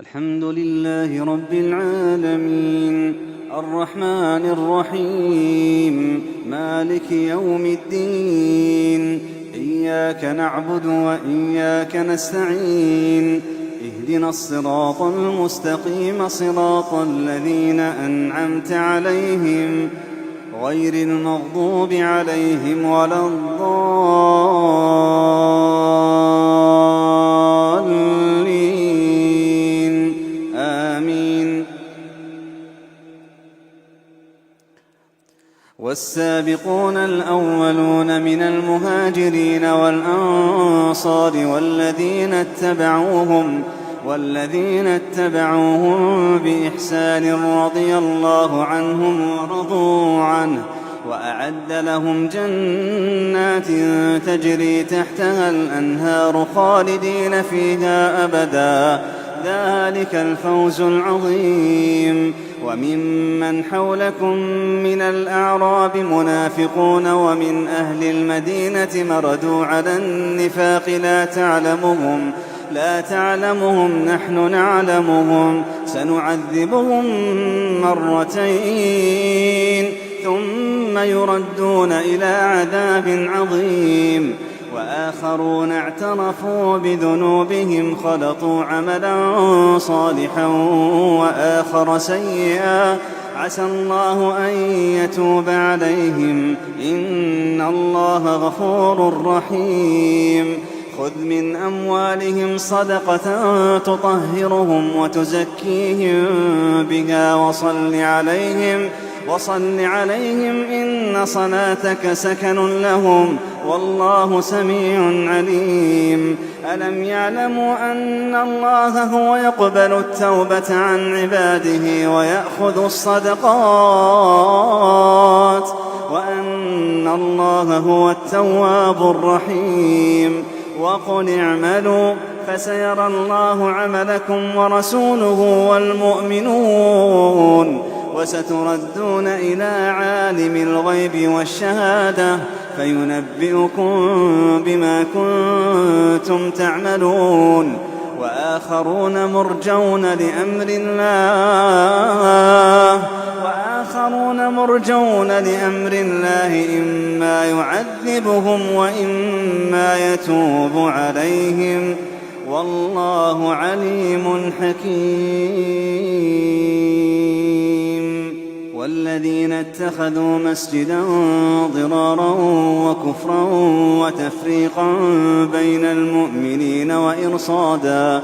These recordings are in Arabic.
الحمد لله رب العالمين الرحمن الرحيم مالك يوم الدين إياك نعبد وإياك نستعين اهدنا الصراط المستقيم صراط الذين أنعمت عليهم غير المغضوب عليهم ولا الضالين آمين. والسابقون الأولون من المهاجرين والأنصار والذين اتبعوهم بإحسان رضي الله عنهم ورضوا عنه وأعد لهم جنات تجري تحتها الأنهار خالدين فيها أبدا ذلك الفوز العظيم. وممن حولكم من الأعراب منافقون ومن أهل المدينة مردوا على النفاق لا تعلمهم نحن نعلمهم سنعذبهم مرتين ثم يردون إلى عذاب عظيم. وآخرون اعترفوا بذنوبهم خلطوا عملا صالحا وآخر سيئا عسى الله أن يتوب عليهم إن الله غفور رحيم. خذ من أموالهم صدقة تطهرهم وتزكيهم بها وصل عليهم إن صلاتك سكن لهم والله سميع عليم. ألم يعلموا أن الله هو يقبل التوبة عن عباده ويأخذ الصدقات وأن الله هو التواب الرحيم. وقل اعملوا فسيرى الله عملكم ورسوله والمؤمنون وستردون إلى عالم الغيب والشهادة فينبئكم بما كنتم تعملون. وآخرون مرجون لأمر الله إما يعذبهم وإما يتوب عليهم والله عليم حكيم. والذين اتخذوا مسجدا ضرارا وكفرا وتفريقا بين المؤمنين وإرصادا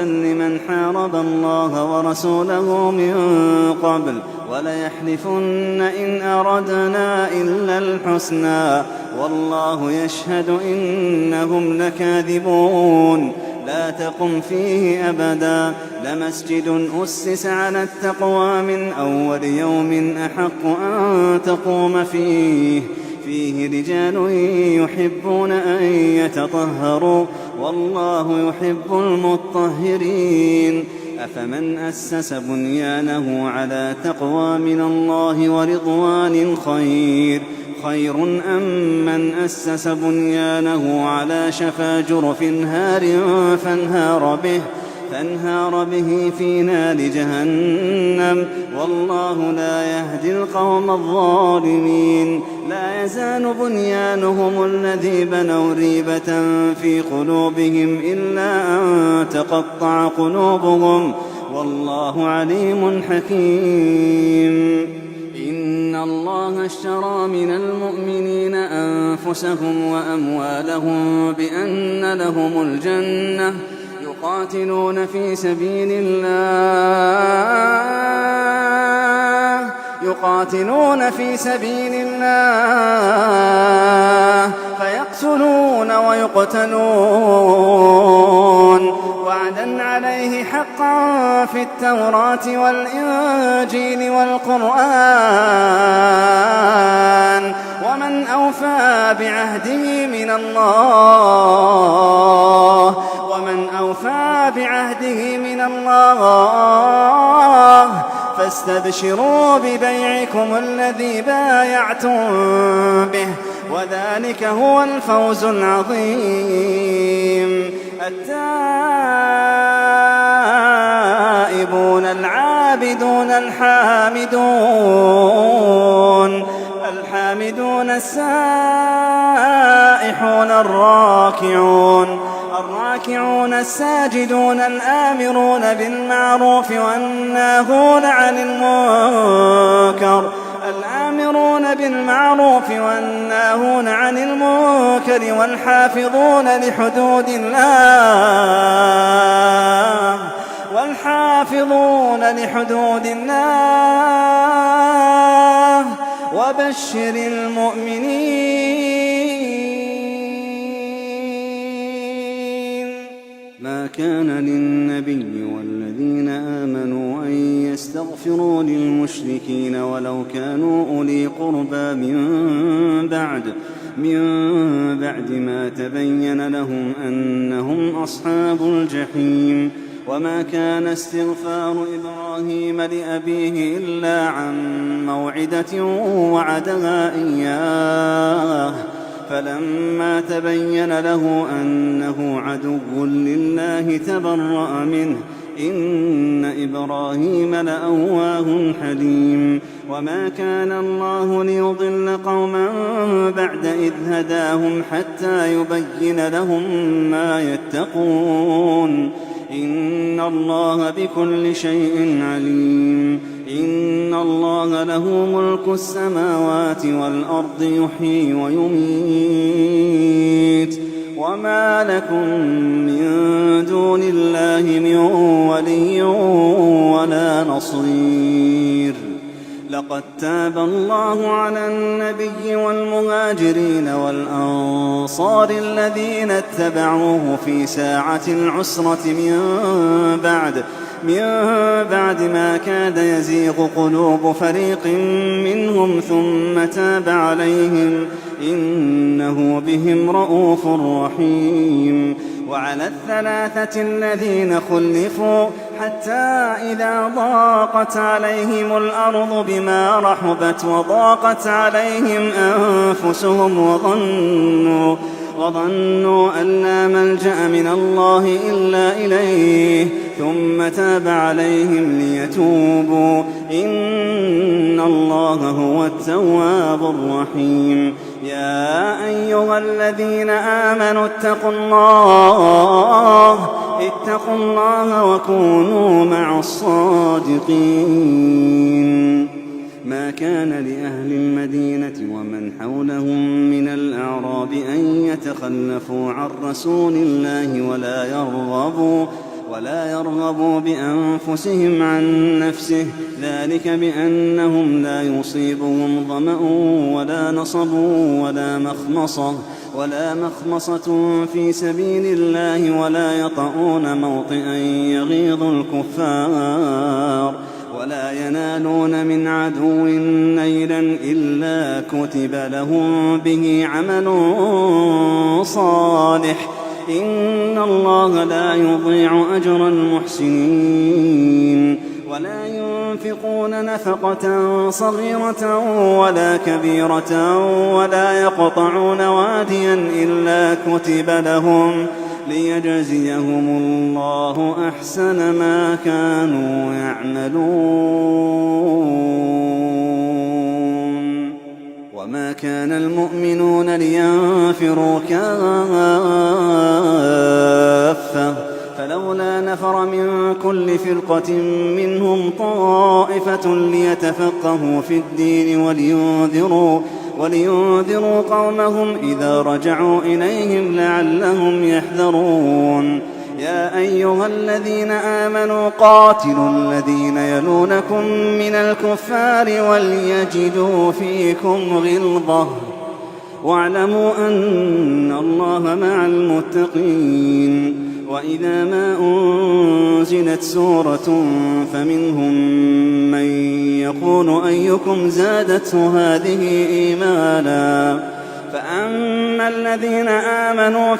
لمن حارب الله ورسوله من قبل وليحلفن إن أردنا إلا الحسنى والله يشهد إنهم لكاذبون. لا تقم فيه أبدا لمسجد أسس على التقوى من أول يوم أحق أن تقوم فيه رجال يحبون أن يتطهروا والله يحب المطهرين. أفمن أسس بنيانه على تقوى من الله ورضوان خير أم من أسس بنيانه على شفا جرف هار فانهار به في نار جهنم والله لا يهدي القوم الظالمين. لا يزال بنيانهم الذي بنوا ريبة في قلوبهم إلا أن تقطع قلوبهم والله عليم حكيم. إن الله اشترى من المؤمنين أنفسهم وأموالهم بأن لهم الجنة يقاتلون في سبيل الله فيقتلون ويقتلون وعدا عليه حقا في التوراة والإنجيل والقرآن ومن أوفى بعهده من الله فاستبشروا ببيعكم الذي بايعتم به وذلك هو الفوز العظيم. التائبون الحامدون السائحون الراكعون الساجدون الآمرون بالمعروف والناهون عن المنكر والحافظون لحدود الله وبشر المؤمنين. ما كان للنبي والذين آمنوا أن يستغفروا للمشركين ولو كانوا أولي قربى من بعد ما تبين لهم أنهم أصحاب الجحيم. وما كان استغفار إبراهيم لأبيه إلا عن موعدة وعدها إياه، فلما تبين له أنه عدو لله تبرأ منه، إن إبراهيم لأواه حليم. وما كان الله ليضل قوما بعد إذ هداهم حتى يبين لهم ما يتقون، إن الله بكل شيء عليم. إن الله له ملك السماوات والأرض يحيي ويميت، وما لكم من دون الله من ولي ولا نصير. لقد تاب الله على النبي والمهاجرين والأنصار الذين اتبعوه في ساعة العسرة من بعد ما كاد يزيغ قلوب فريق منهم ثم تاب عليهم، إنه بهم رءوف رحيم. وعلى الثلاثة الذين خلفوا حتى إذا ضاقت عليهم الأرض بما رحبت وضاقت عليهم أنفسهم وظنوا أن لا ملجأ من الله إلا إليه ثم تاب عليهم ليتوبوا، إن الله هو التواب الرحيم. يا أيها الذين آمنوا اتقوا الله وكونوا مع الصادقين. ما كان لأهل المدينة ومن حولهم من الأعراب أن يتخلفوا عن رسول الله ولا يرغبوا بأنفسهم عن نفسه، ذلك بأنهم لا يصيبهم ظمأ ولا نصب ولا مخمصة في سبيل الله، ولا يطؤون موطئا يغيظ الكفار، ولا ينالون من عدو نيلا إلا كتب لهم به عمل صالح، إن الله لا يضيع أجر المحسنين. ولا ينفقون نفقة صغيرة ولا كبيرة ولا يقطعون واديا إلا كتب لهم ليجزيهم الله أحسن ما كانوا يعملون. وما كان المؤمنون لينفروا كافة، فلولا نفر من كل فرقة منهم طائفة ليتفقهوا في الدين ولينذروا قومهم إذا رجعوا إليهم لعلهم يحذرون. يا أيها الذين آمنوا قاتلوا الذين يلونكم من الكفار وليجدوا فيكم غلظة واعلموا أن الله مع المتقين. وإذا ما أنزلت سورة فمنهم من يقول أيكم زادته هذه إيمانا، فأما الذين آمنوا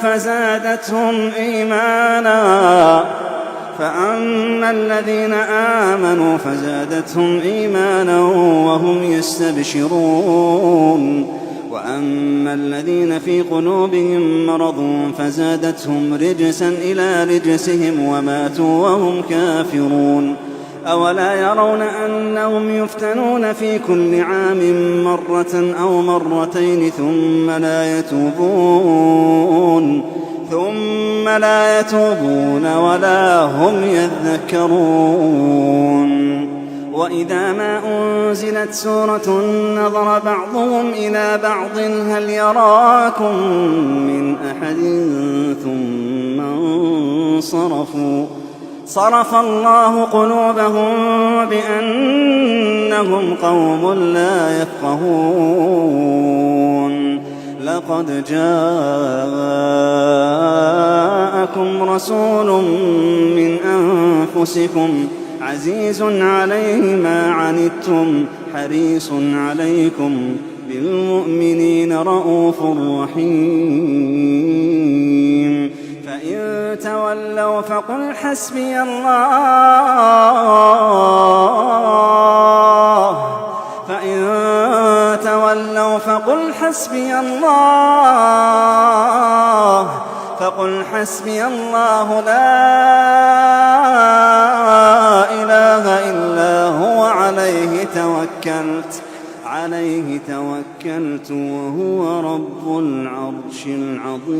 فزادتهم إيمانا وهم يستبشرون، وأما الذين في قلوبهم مرض فزادتهم رجسا إلى رجسهم وماتوا وهم كافرون. أولا يرون أنهم يفتنون في كل عام مرة أو مرتين ثم لا يتوبون ولا هم يذكرون. وإذا ما أنزلت سورة نظر بعضهم إلى بعض هل يراكم من أحد ثم انصرفوا صرف الله قلوبهم بأنهم قوم لا يفقهون. لقد جاءكم رسول من أنفسكم عزيز عليه ما عنتم حريص عليكم بالمؤمنين رءوف رحيم. فإن تولوا فقل حسبي الله لا إله إلا هو عليه توكلت وهو رب العرش العظيم.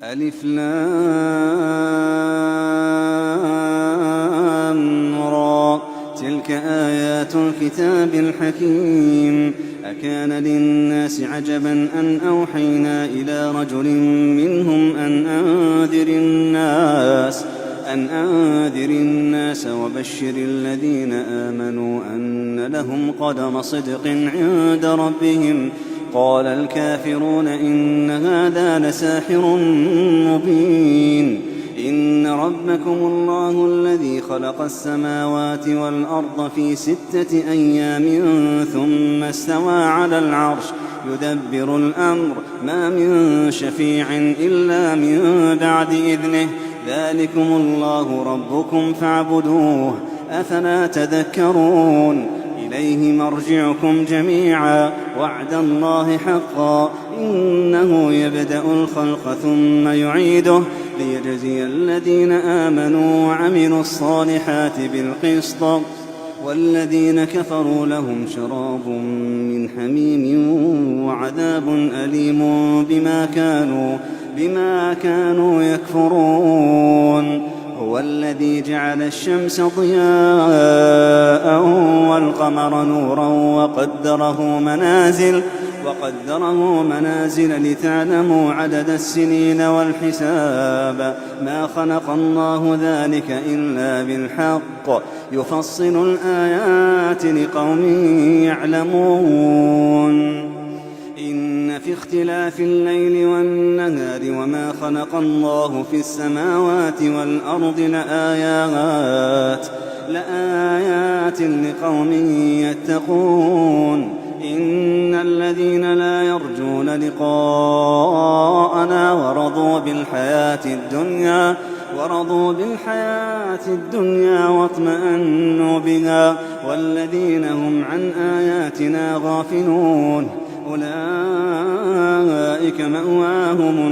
ألف لام را تلك آيات الكتاب الحكيم. أكان للناس عجبا أن أوحينا إلى رجل منهم أن أنذر الناس وبشر الذين آمنوا أن لهم قدم صدق عند ربهم. قال الكافرون إن هذا لساحر مبين. إن ربكم الله الذي خلق السماوات والأرض في 6 أيام ثم استوى على العرش يدبر الأمر ما من شفيع إلا من بعد إذنه. ذلكم الله ربكم فاعبدوه أفلا تذكرون. إليه مرجعكم جميعا وعد الله حقا إنه يبدأ الخلق ثم يعيده ليجزي الذين آمنوا وعملوا الصالحات بالقسط والذين كفروا لهم شراب من حميم وعذاب أليم بما كانوا يكفرون. هو الذي جعل الشمس ضياء والقمر نورا وقدره منازل لتعلموا عدد السنين والحساب. ما خلق الله ذلك إلا بالحق يفصل الآيات لقوم يعلمون. إن في اختلاف الليل والنهار وما خلق الله في السماوات والأرض لآيات لقوم يتقون. إن الذين لا يرجون لقاءنا ورضوا بالحياة الدنيا واطمأنوا بها والذين هم عن آياتنا غافلون أولئك مأواهم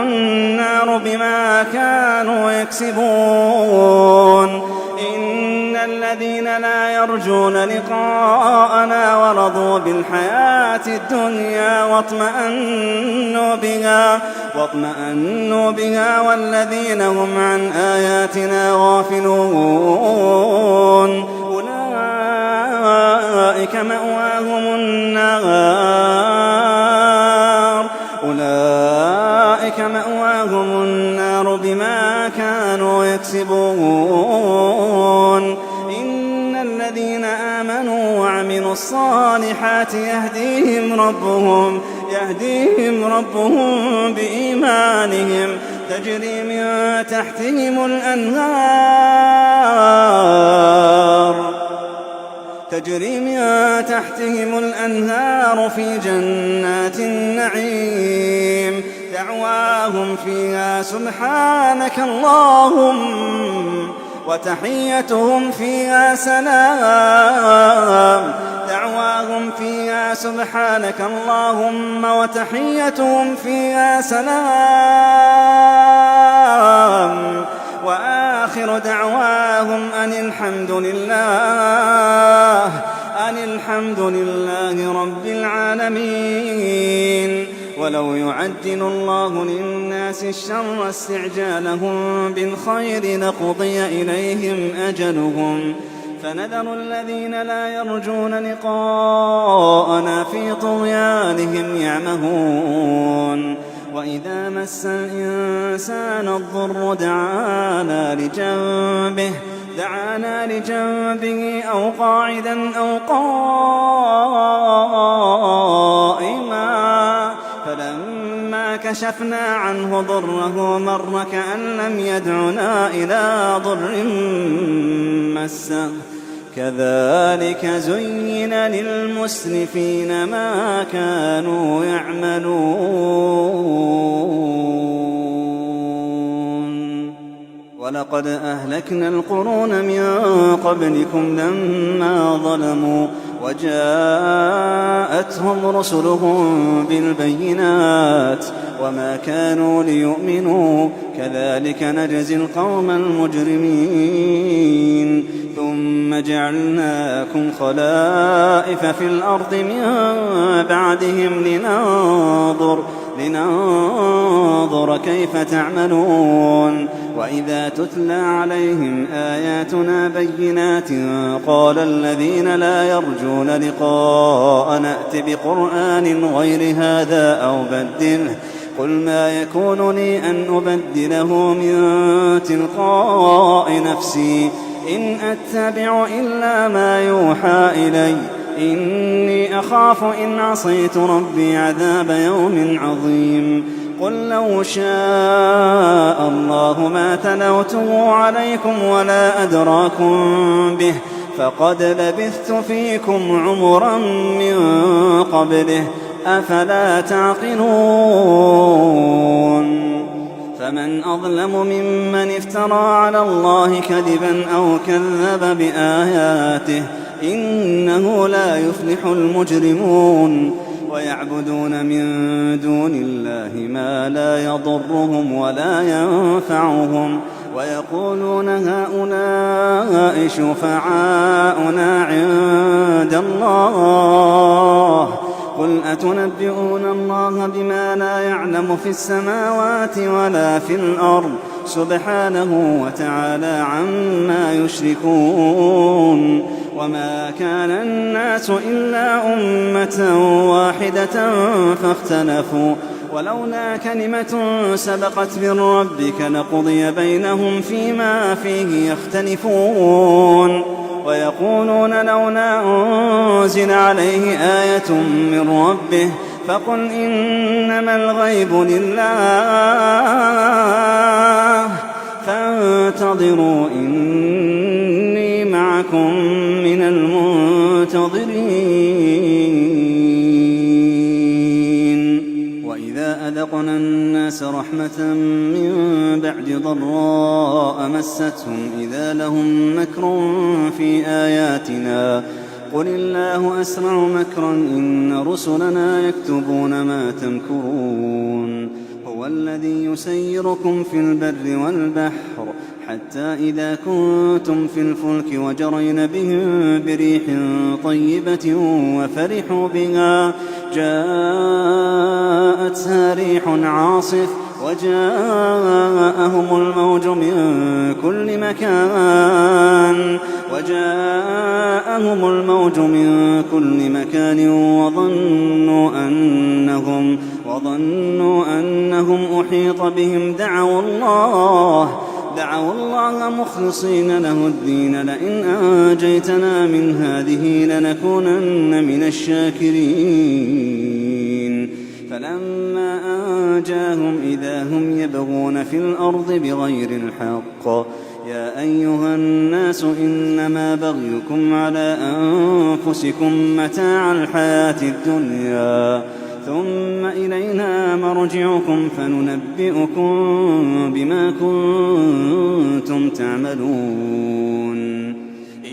النار بما كانوا يكسبون. إن الذين لا يرجون لقاءنا ورضوا بالحياة الدنيا واطمأنوا بها والذين هم عن آياتنا غافلون أولئك مأواهم النار بما كانوا يكسبون. إن الذين آمنوا وعملوا الصالحات يهديهم ربهم بإيمانهم تجري من تحتهم الأنهار في جنات النعيم. دعواهم دعواهم فيها سبحانك اللهم وتحيتهم فيها سلام. دعواهم فيها سبحانك اللهم وتحيتهم فيها سلام. وآخر دعواهم أن الحمد لله رب العالمين. ولو يعجل الله للناس الشر استعجالهم بالخير لقضي إليهم أجلهم فنذر الذين لا يرجون لقاءنا في طغيانهم يعمهون. وإذا مس الإنسان الضر دعانا لجنبه أو قاعدا أو قائما فلما كشفنا عنه ضره مر كأن لم يدعنا إلى ضر مسه كذلك زين للمسرفين ما كانوا يعملون. ولقد أهلكنا القرون من قبلكم لما ظلموا وجاءتهم رسلهم بالبينات وما كانوا ليؤمنوا كذلك نجزي القوم المجرمين. ثم جعلناكم خلائف في الأرض من بعدهم لننظر كيف تعملون. وإذا تتلى عليهم آياتنا بينات قال الذين لا يرجون لقاء نأت بقرآن غير هذا أو بدله قل ما يكون لي أن أبدله من تلقاء نفسي إن أتبع إلا ما يوحى إلي إني أخاف إن عصيت ربي عذاب يوم عظيم. قل لو شاء الله ما تلوته عليكم ولا أدراكم به فقد لبثت فيكم عمرا من قبله أفلا تعقلون. فمن أظلم ممن افترى على الله كذبا أو كذب بآياته إنه لا يفلح المجرمون. ويعبدون من دون الله ما لا يضرهم ولا ينفعهم ويقولون هؤلاء شفعاؤنا عند الله قل أتنبئون الله بما لا يعلم في السماوات ولا في الأرض سبحانه وتعالى عما يشركون. وما كان الناس إلا أمة واحدة فاختلفوا ولولا كلمة سبقت من ربك لقضي بينهم فيما فيه يختلفون. ويقولون لولا أنزل عليه آية من ربه فقل إنما الغيب لله فانتظروا إني معكم من المنتظرين. وإذا أذقنا الناس رحمة من بعد ضراء مستهم إذا لهم مكر في آياتنا قل الله أسرع مكرا إن رسلنا يكتبون ما تمكرون. هو الذي يسيركم في البر والبحر حتى إذا كنتم في الفلك وجرين بهم بريح طيبة وفرحوا بها جاءتها ريح عاصف وجاءهم الموج من كل مكان وظنوا أنهم أحيط بهم دعوا الله مخلصين له الدين لئن أنجيتنا من هذه لنكونن من الشاكرين. فلما أنجاهم إذا هم يبغون في الأرض بغير الحق يا أيها الناس إنما بغيكم على أنفسكم متاع الحياة الدنيا ثم إلينا مرجعكم فننبئكم بما كنتم تعملون.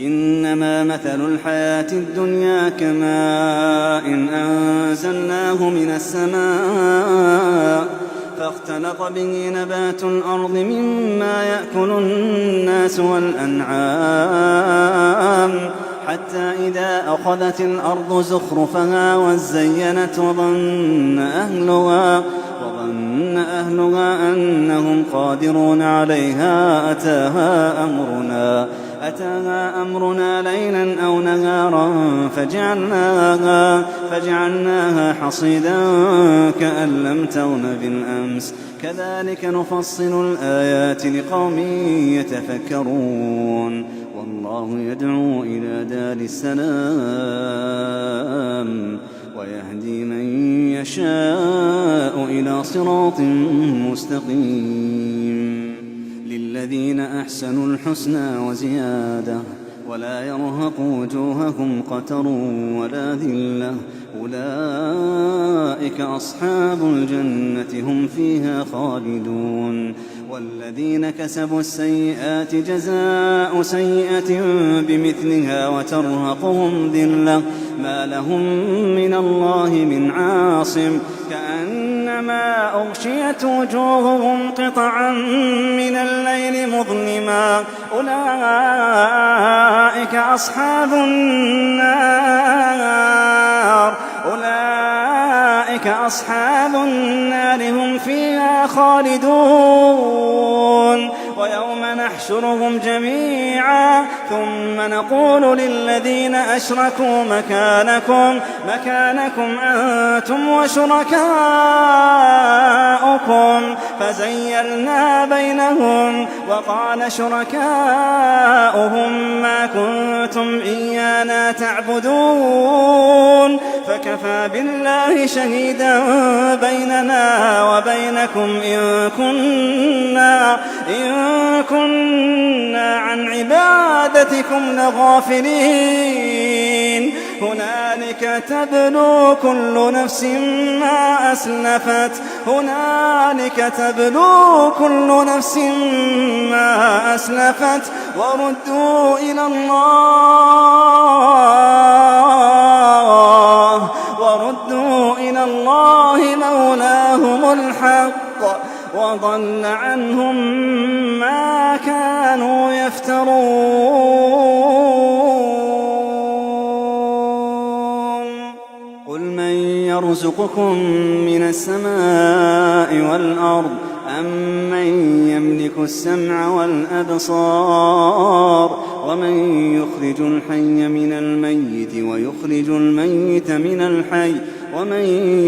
إنما مثل الحياة الدنيا كماء أنزلناه من السماء فاختلط به نبات الأرض مما يأكل الناس والأنعام حتى إذا أخذت الأرض زخرفها وزينت وظن أهلها أنهم قادرون عليها أتاها أمرنا ليلا أو نهارا فجعلناها حصيدا كأن لم تغن بالأمس كذلك نفصل الآيات لقوم يتفكرون. والله يدعو إلى دار السلام ويهدي من يشاء إلى صراط مستقيم. للذين أحسنوا الحسنى وزيادة ولا يرهق وجوههم قتر ولا ذلة أولئك أصحاب الجنة هم فيها خالدون. والذين كسبوا السيئات جزاء سيئة بمثلها وترهقهم ذلة ما لهم من الله من عاصم كأنما أغشيت وجوههم قطعا من الليل مظلما أولئك أصحاب النار هم فيها خالدون. ويوم نحشرهم جميعا ثم نقول للذين أشركوا مكانكم أنتم وشركاؤكم فزيلنا بينهم وقال شركاؤهم ما كنتم إيانا تعبدون فكفى بالله شهيدا بيننا وبينكم إن كنا عن عبادتكم لغافلين. هنالك تبلو كل نفس ما أسلفت وردوا إلى الله مولاهم الحق وضل عنهم ما كانوا يفترون. قل من يرزقكم من السماء والأرض أمن يملك السمع والأبصار ومن يخرج الحي من الميت ويخرج الميت من الحي ومن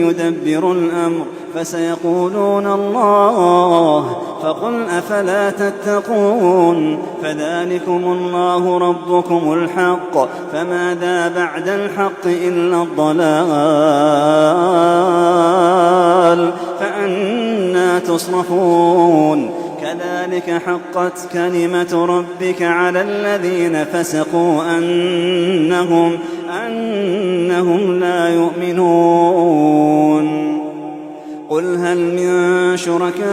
يدبر الأمر فسيقولون الله فقل أفلا تتقون. فذلكم الله ربكم الحق فماذا بعد الحق إلا الضلال فأنى تصرفون. كذلك حقت كلمة ربك على الذين فسقوا أنهم لا يؤمنون. قل هل من شركائكم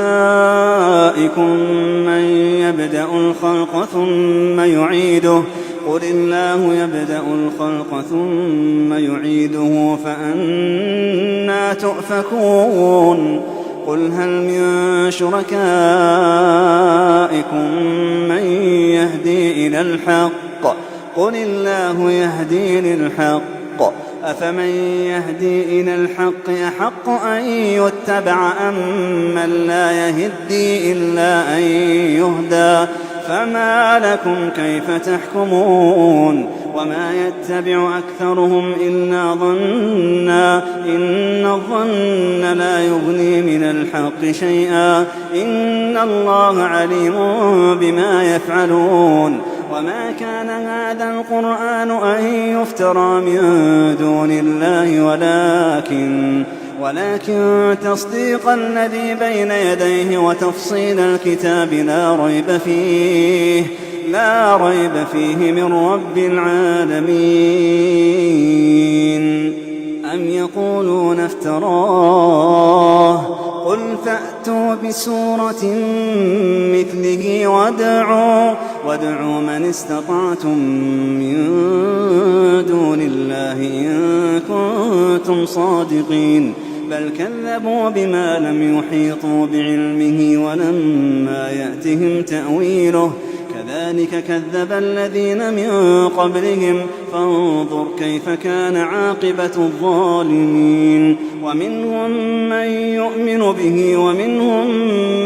من يبدأ الخلق ثم يعيده قل الله يبدأ الخلق ثم يعيده فأنى تؤفكون. قل هل من شركائكم من يهدي إلى الحق قل الله يهدي للحق أفمن يهدي إلى الحق أحق أن يتبع أم من لا يهدي إلا أن يهدى فما لكم كيف تحكمون. وما يتبع أكثرهم إلا ظنا إن الظن لا يغني من الحق شيئا إن الله عليم بما يفعلون. وما كان هذا القرآن أن يفترى من دون الله ولكن تصديق الذي بين يديه وتفصيل الكتاب لا ريب فيه من رب العالمين. أم يقولون افتراه قل فأتوا بسورة مثله وادعوا من استطعتم من دون الله إن كنتم صادقين بل كذبوا بما لم يحيطوا بعلمه ولما يأتهم تأويله كذلك كذب الذين من قبلهم فانظر كيف كان عاقبة الظالمين ومنهم من يؤمن به ومنهم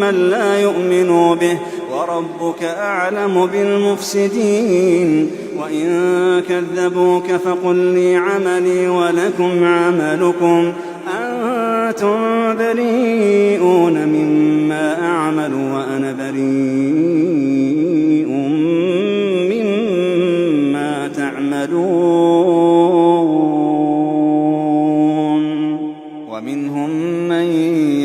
من لا يؤمن به وربك أعلم بالمفسدين وإن كذبوك فقل لي عملي ولكم عملكم أنتم بريئون مما أعمل وأنا بريء مما تعملون ومنهم من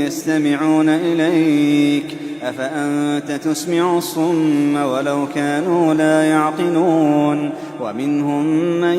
يستمعون إليك أفأنت تسمع الصم ولو كانوا لا يعقلون ومنهم من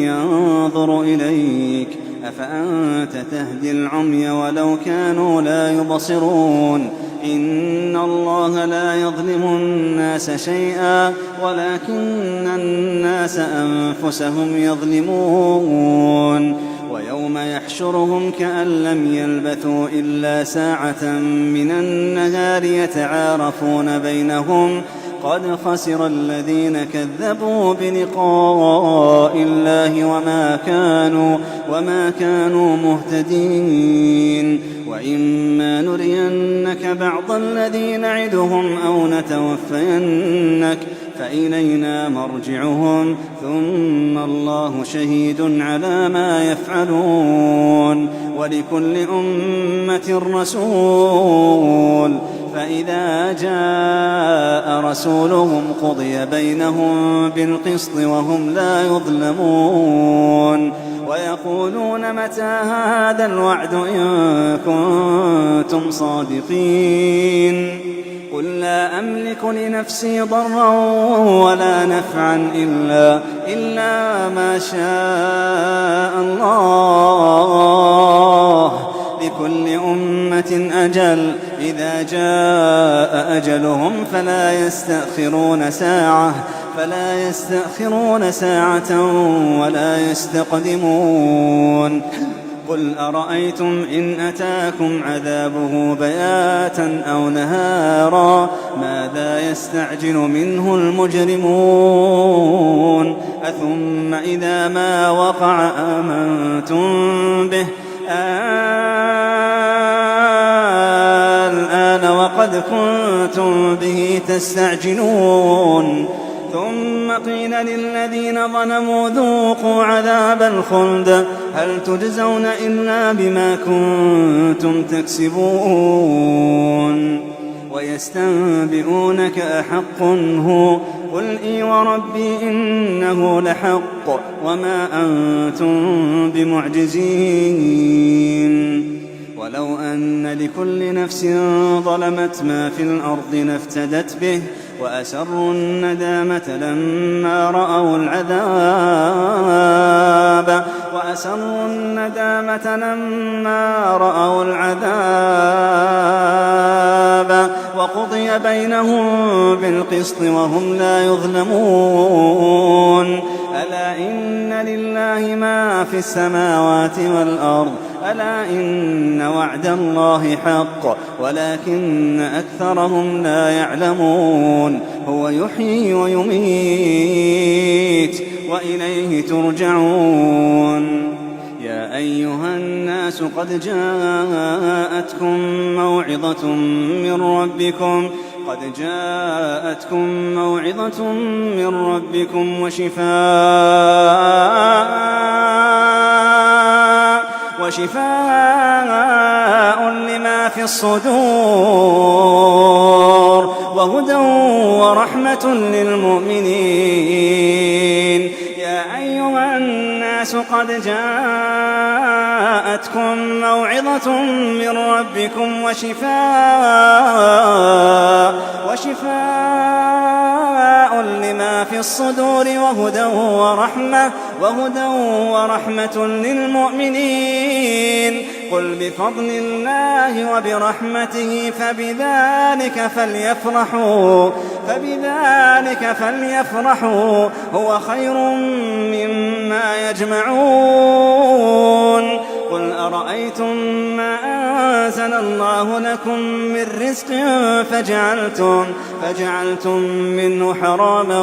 ينظر إليك أفأنت تهدي العمي ولو كانوا لا يبصرون إن الله لا يظلم الناس شيئا ولكن الناس أنفسهم يظلمون ويوم يحشرهم كأن لم يلبثوا إلا ساعة من النهار يتعارفون بينهم قد خسر الذين كذبوا بلقاء الله وما كانوا مهتدين وإما نرينك بعض الذي نعدهم أو نتوفينك فإلينا مرجعهم ثم الله شهيد على ما يفعلون ولكل أمة رسول فإذا جاء رسولهم قضي بينهم بالقسط وهم لا يظلمون ويقولون متى هذا الوعد إن كنتم صادقين قل لا أملك لنفسي ضرا ولا نفعا إلا ما شاء الله لكل أمة أجل إذا جاء أجلهم فلا يستأخرون ساعة ولا يستقدمون قل أرأيتم إن أتاكم عذابه بياتا أو نهارا ماذا يستعجل منه المجرمون أثم إذا ما وقع آمنتم به الآن وقد كنتم به تستعجلون ثم قيل للذين ظلموا ذوقوا عذاب الخلد هل تجزون إلا بما كنتم تكسبون ويستنبئونك أحق هو قل إي وربي إنه لحق وما أنتم بمعجزين ولو أن لكل نفس ظلمت ما في الأرض لافتدت به وأسروا الندامة لما رأوا العذاب وقضي بينهم بالقسط وهم لا يظلمون ألا إن لله ما في السماوات والأرض ألا إن وعد الله حق ولكن أكثرهم لا يعلمون هو يحيي ويميت وإليه ترجعون يا أيها الناس قد جاءتكم موعظة من ربكم وشفاء لما في الصدور وهدى ورحمة للمؤمنين يا أيها الناس قد جاءتكم موعظة من ربكم وشفاء لما في في الصدور وهدى ورحمة للمؤمنين. قل بفضل الله وبرحمته فبذلك فليفرحوا هو خير مما يجمعون. قل أرأيتم ما أنزل الله لكم من رزق فجعلتم منه حراما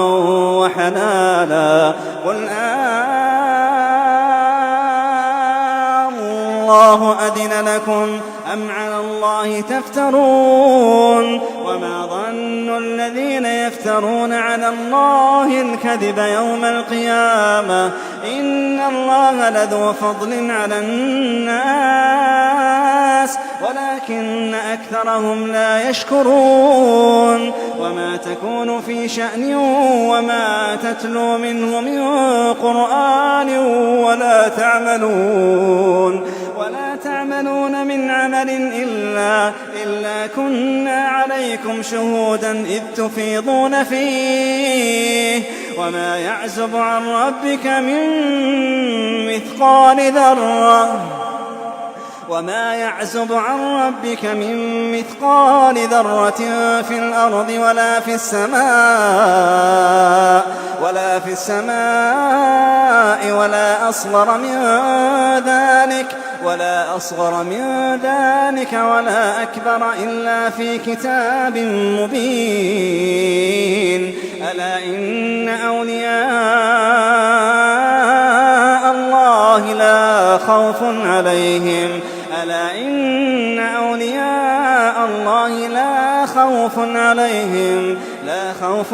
وحلالا، قل الله أذن لكم أم على الله تفترون؟ وما ظن الذين يفترون على الله الكذب يوم القيامة إن الله لذو فضل على الناس ولكن أكثرهم لا يشكرون. وما تكون في شأن وما تتلو منه من قرآن ولا تعملون من عمل إلا كنا عليكم شهودا إذ تفيضون فيه. وما يعزب عن ربك من مثقال ذرة في الأرض ولا في السماء ولا أصغر من ذلك ولا أكبر إلا في كتاب مبين. ألا إن أولياء الله لا خوف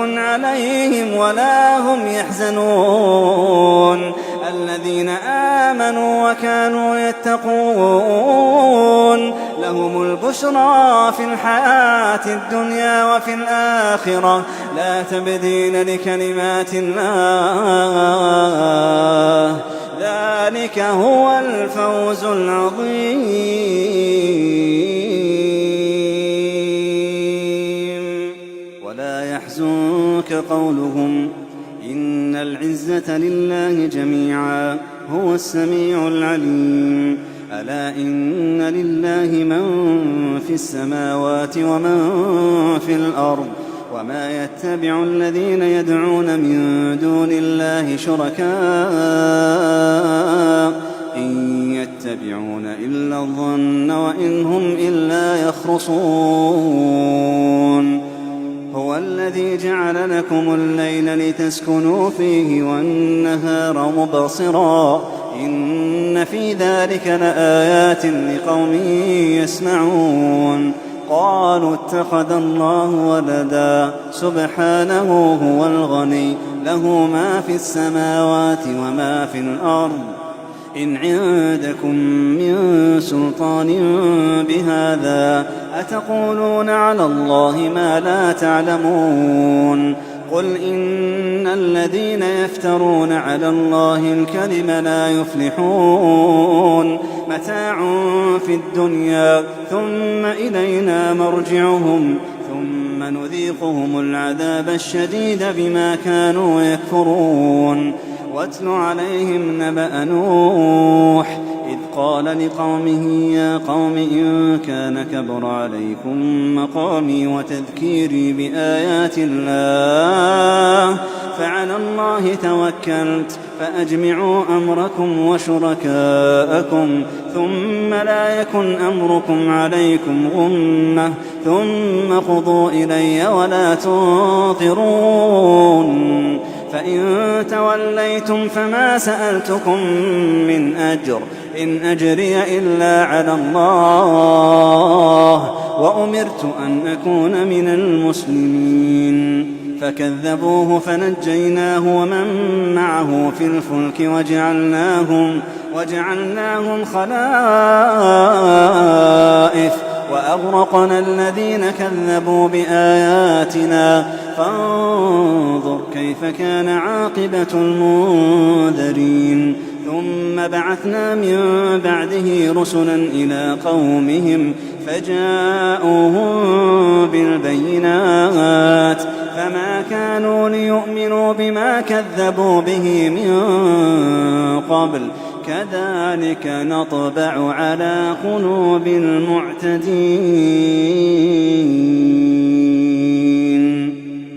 عليهم ولا هم يحزنون. الذين آمنوا وكانوا يتقون لهم البشرى في الحياة الدنيا وفي الآخرة لا تبديل لكلمات الله ذلك هو الفوز العظيم. ولا يحزنك قولهم إن العزة لله جميعا هو السميع العليم. ألا إن لله من في السماوات ومن في الأرض وما يتبع الذين يدعون من دون الله شركاء إن يتبعون إلا الظن وإن هم إلا يخرصون. هو الذي جعل لكم الليل لتسكنوا فيه والنهار مبصرا إن في ذلك لآيات لقوم يسمعون. قالوا اتخذ الله ولدا سبحانه هو الغني له ما في السماوات وما في الأرض إن عندكم من سلطان بهذا أتقولون على الله ما لا تعلمون. قل إن الذين يفترون على الله الكذب لا يفلحون. متاع في الدنيا ثم إلينا مرجعهم ثم نذيقهم العذاب الشديد بما كانوا يكفرون. واتل عليهم نبأ نوح إذ قال لقومه يا قوم إن كان كبر عليكم مقامي وتذكيري بآيات الله فعلى الله توكلت فأجمعوا أمركم وشركاءكم ثم لا يكن أمركم عليكم غمة ثم قضوا إلي ولا تنظرون. فإن توليتم فما سألتكم من أجر إن أجري إلا على الله وأمرت أن أكون من المسلمين. فكذبوه فنجيناه ومن معه في الفلك وجعلناهم خلائف وأغرقنا الذين كذبوا بآياتنا فانظر كيف كان عاقبة المنذرين. ثم بعثنا من بعده رسلا إلى قومهم فجاءوهم بالبينات فما كانوا ليؤمنوا ليكفروا بما كذبوا به من قبل كذلك نطبع على قلوب المعتدين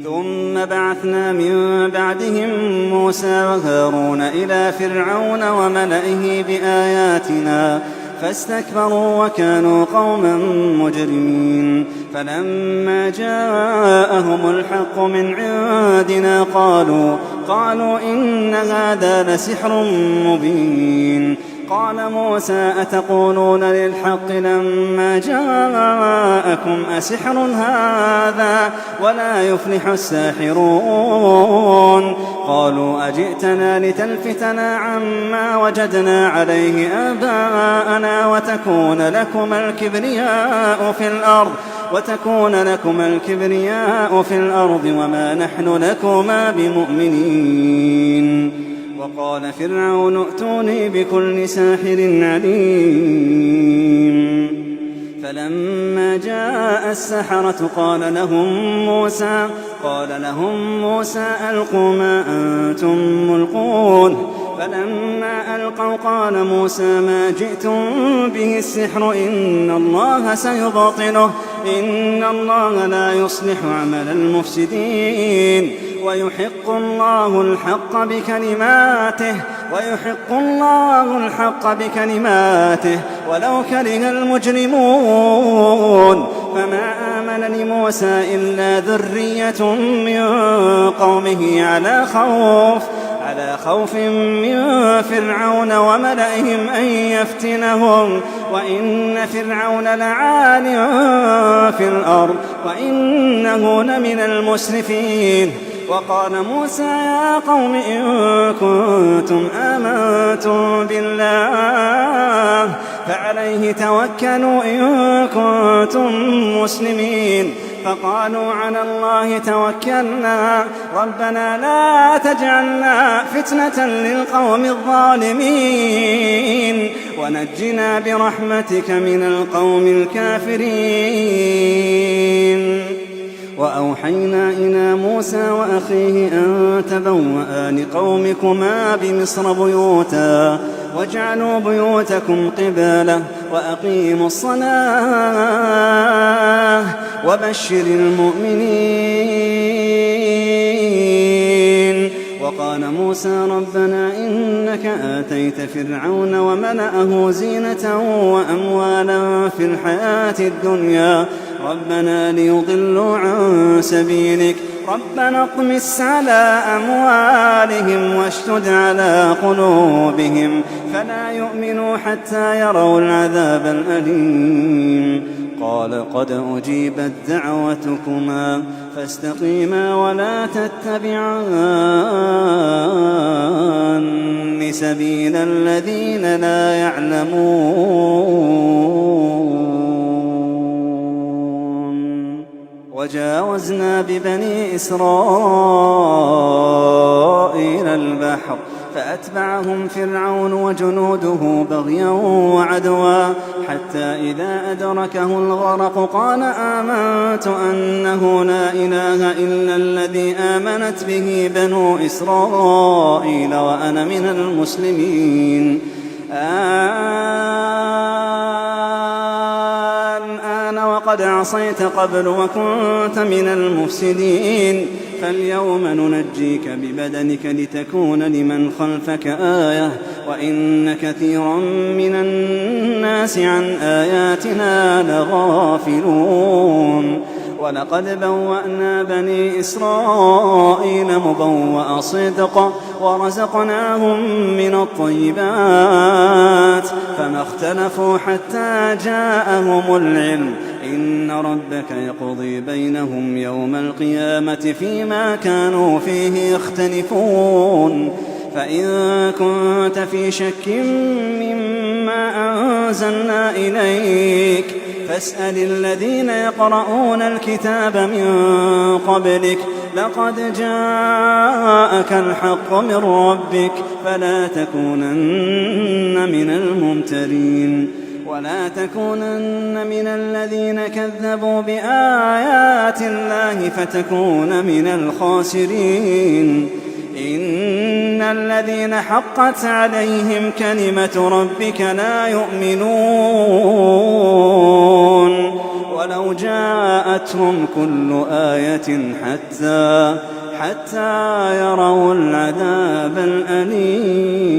ثم بعثنا من بعدهم موسى وهارون إلى فرعون وملئه بآياتنا فاستكبروا وكانوا قوما مجرمين فلما جاءهم الحق من عندنا قالوا إن هذا لسحر مبين قال موسى أتقولون للحق لما جاءكم أسحر هذا ولا يفلح الساحرون قالوا أجئتنا لتلفتنا عما وجدنا عليه آباءنا وتكون لكما الكبرياء في الأرض وما نحن لكما بمؤمنين وقال فرعون ائتوني بكل ساحر عليم فلما جاء السحرة قال لهم موسى ألقوا ما أنتم ملقون فلما ألقوا قال موسى ما جئتم به السحر إن الله سيبطله إن الله لا يصلح عمل المفسدين ويحق الله الحق بكلماته ولو كره المجرمون فما آمن لموسى إلا ذرية من قومه على خوف من فرعون وملئهم أن يفتنهم وإن فرعون لعال في الأرض وإنه لمن المسرفين وقال موسى يا قوم إن كنتم آمنتم بالله فعليه توكلوا إن كنتم مسلمين فقالوا على الله توكلنا ربنا لا تجعلنا فتنة للقوم الظالمين ونجنا برحمتك من القوم الكافرين وأوحينا إلى موسى وأخيه أن تبوأ لقومكما بمصر بيوتا واجعلوا بيوتكم قبلة وأقيموا الصلاة وبشر المؤمنين وقال موسى ربنا إنك آتيت فرعون وملأه زينة وأموالا في الحياة الدنيا ربنا ليضلوا عن سبيلك ربنا اطمس على أموالهم واشتد على قلوبهم فلا يؤمنوا حتى يروا العذاب الأليم قال قد أجيبت دعوتكما فاستقيما ولا تتبعان سبيل الذين لا يعلمون وجاوزنا ببني إسرائيل البحر فأتبعهم فرعون وجنوده بغيا وعدوا حتى إذا أدركه الغرق قال آمنت أنه لا إله إلا الذي آمنت به بنو إسرائيل وأنا من المسلمين الآن وقد عصيت قبل وكنت من المفسدين فاليوم ننجيك ببدنك لتكون لمن خلفك آية وإن كثيرا من الناس عن آياتنا لغافلون ولقد بوأنا بني إسرائيل مبوأ صدق ورزقناهم من الطيبات فما اختلفوا حتى جاءهم العلم إن ربك يقضي بينهم يوم القيامة فيما كانوا فيه يختلفون فإن كنت في شك مما أنزلنا إليك فاسأل الذين يقرؤون الكتاب من قبلك لقد جاءك الحق من ربك فلا تكونن من الممترين ولا تكونن من الذين كذبوا بآيات الله فتكون من الخاسرين. إن الذين حقت عليهم كلمة ربك لا يؤمنون ولو جاءتهم كل آية حتى يروا العذاب الأليم.